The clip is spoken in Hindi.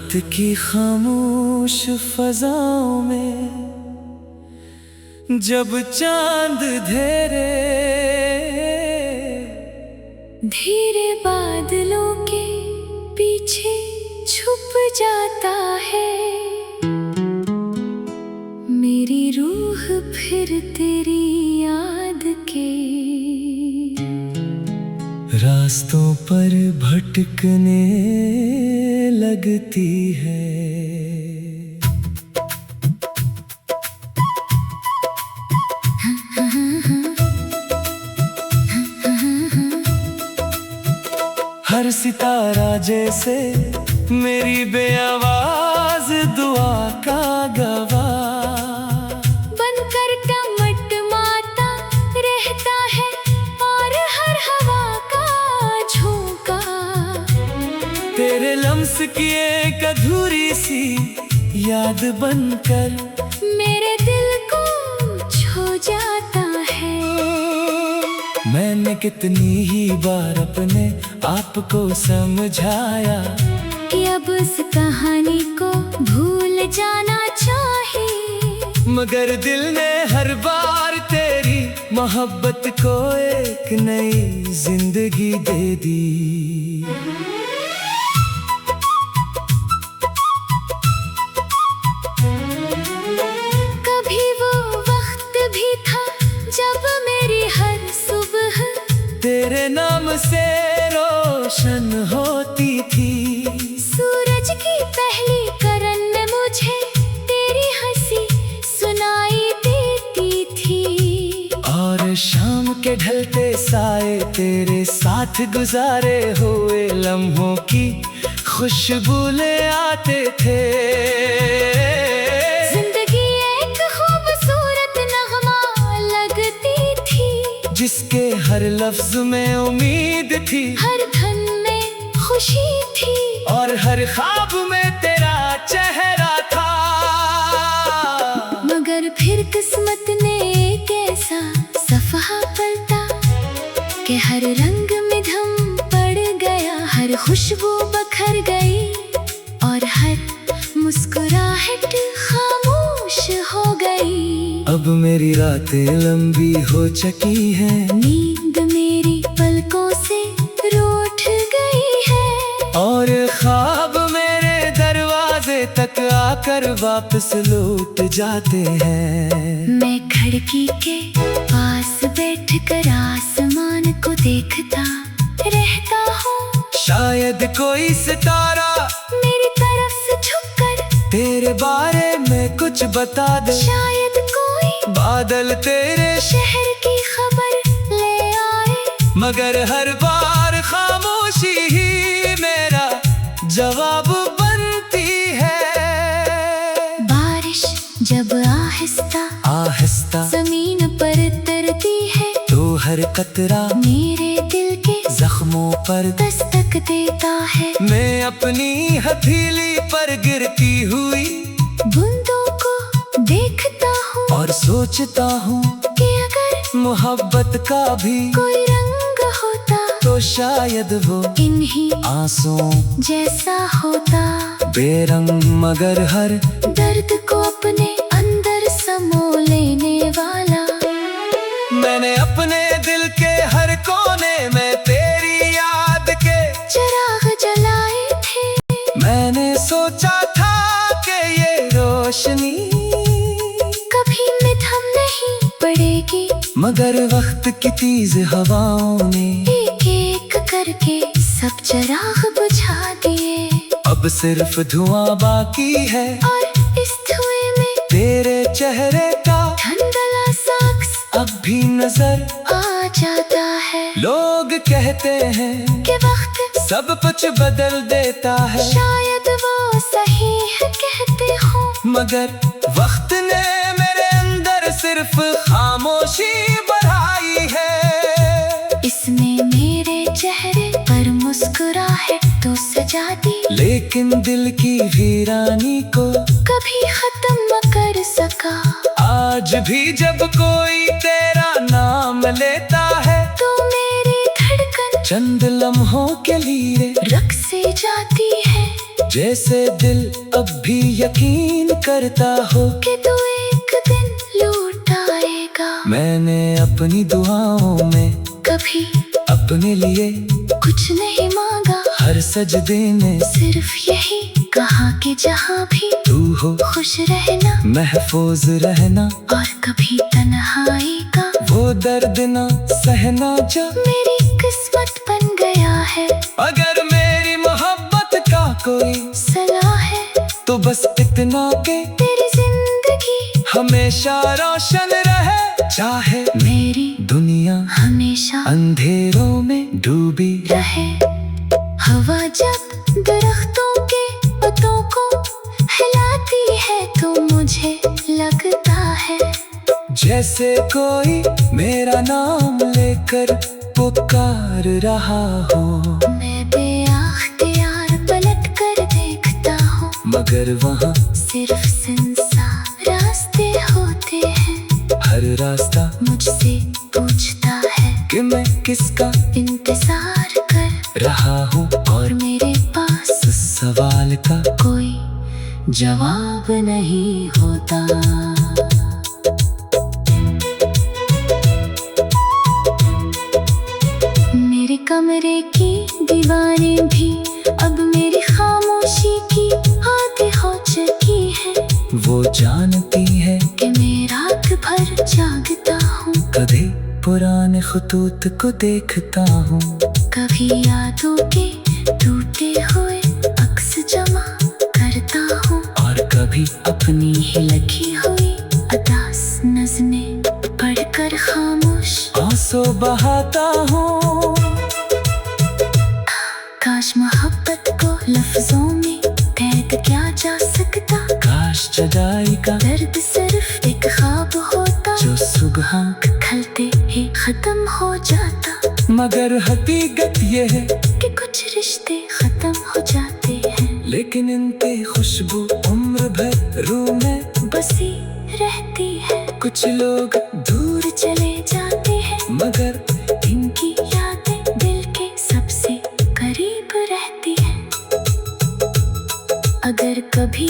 रात की खामोश फजाओं में जब चांद धेरे धीरे बादलों के पीछे छुप जाता है, मेरी रूह फिर तेरी याद के रास्तों पर भटकने लगती है। हर सितारा जैसे मेरी बेआवाज दुआ का गवाह बनकर टमटमाता रहता है और हर हवा का झोंका तेरे लम्स की एक अधूरी सी याद बनकर मेरे दिल को छू जाता है। मैंने कितनी ही बार अपने आप को समझाया कि अब इस कहानी को भूल जाना चाहिए, मगर दिल ने हर बार तेरी मोहब्बत को एक नई जिंदगी दे दी। कभी वो वक्त भी था जब मेरी हर सुबह तेरे नाम से रोशन होती थी, सूरज की पहली किरण में मुझे तेरी हंसी सुनाई देती थी, और शाम के ढलते साए तेरे साथ गुजारे हुए लम्हों की खुशबू ले आते थे। जिंदगी एक खूबसूरत नगमा लगती थी, जिसके हर लफ्ज में उम्मीद थी, हर धन में खुशी थी, और हर ख्वाब में तेरा चेहरा था। मगर फिर किस्मत ने एक ऐसा सफहा पलटा कि हर रंग में धम पड़ गया, हर खुशबू बखर गई और हर मुस्कुराहट खामोश हो गई। अब मेरी रातें लंबी हो चुकी हैं, नींद मेरी पलकों से रूठ गई है, और ख्वाब मेरे दरवाजे तक आकर वापस लौट जाते हैं। मैं खिड़की के पास बैठकर आसमान को देखता रहता हूँ, शायद कोई सितारा मेरी तरफ से झुककर तेरे बारे में कुछ बता दे, शायद कोई बादल तेरे शहर की खबर ले आए, मगर हर बार खामोशी ही मेरा जवाब बनती है। बारिश जब आहिस्ता आहिस्ता जमीन पर उतरती है, तो हर कतरा मेरे दिल के जख्मों पर दस्तक देता है। मैं अपनी हथेली पर गिरती हुई बूंदों को देखता हूँ और सोचता हूँ कि अगर मोहब्बत का भी कोई रंग होता तो शायद वो इन्हीं आंसुओं जैसा होता, बेरंग मगर हर दर्द को अपने अंदर समो लेने वाला। मैंने अपने दिल के हर कोने में तेरी याद के चिराग जलाए थे, मैंने सोचा था कि ये रोशनी कभी मिथम नहीं पड़ेगी, मगर वक्त की तेज हवाओं ने एक एक करके सब चिराग बुझा दिए, अब सिर्फ धुआं बाकी है, और इस धुएं में तेरे चेहरे का धुंधला सा अक्स अब भी नजर आ जाता है। लोग कहते हैं कि वक्त सब कुछ बदल देता है, शायद वो सही है कहते हो, मगर वक्त ने मेरे अंदर सिर्फ खामोशी बढ़ाई है। इसने मेरे चेहरे पर मुस्कुराहट तो सजा दी, लेकिन दिल की वीरानी को कभी खत्म न कर सका। आज भी जब कोई तेरा नाम लेता है, तो मेरी धड़कन चंद लम्हों के लिए रक से जाती है। जैसे दिल अब भी यकीन करता हो कि तू एक दिन लौट आएगा। मैंने अपनी दुआओं में कभी अपने लिए कुछ नहीं मांगा, हर सजदे में सिर्फ यही कहा कि जहाँ भी तू हो खुश रहना, महफूज रहना, और कभी तन्हाई का वो दर्द ना सहना जो मेरी किस्मत बन गया है। अगर मेरी मोहब्बत का कोई सलाह है तो बस इतना के तेरी जिंदगी हमेशा रोशन रहे, चाहे मेरी दुनिया हमेशा अंधेरों में डूबी रहे। हवा जब दरख्तों के पत्तों को हिलाती है तो मुझे लगता है जैसे कोई मेरा नाम लेकर पुकार रहा हो। मैं बेअख्तियार पलट कर देखता हूँ, मगर वहाँ सिर्फ सुनसान रास्ते होते हैं। हर रास्ता मुझसे पूछता है कि मैं किसका इंतजार कर रहा हूँ, और मेरे पास इस सवाल का कोई जवाब नहीं होता। मेरे कमरे की दीवारें भी अब मेरी खामोशी की आदि हो चुकी है। वो जानती है कि मैं रात भर जागता हूँ, कभी पुराने खतूत को देखता हूँ, कभी यादों के टूटे हुए अक्स जमा करता हूँ, और कभी अपनी ही लिखी हुई अदास नज़में पढ़कर खामोश आंसू बहाता हूँ। काश मोहब्बत को लफ्जों में कैद किया जा सकता, काश जुदाई का दर्द सिर्फ एक ख्वाब होता जो सुबह खलते ही खत्म हो जाता। मगर हकीकत ये है कि कुछ रिश्ते खत्म हो जाते हैं, लेकिन इनकी खुशबू उम्र भर रूह में बसी रहती है। कुछ लोग दूर चले जाते हैं, मगर इनकी यादें दिल के सबसे करीब रहती हैं। अगर कभी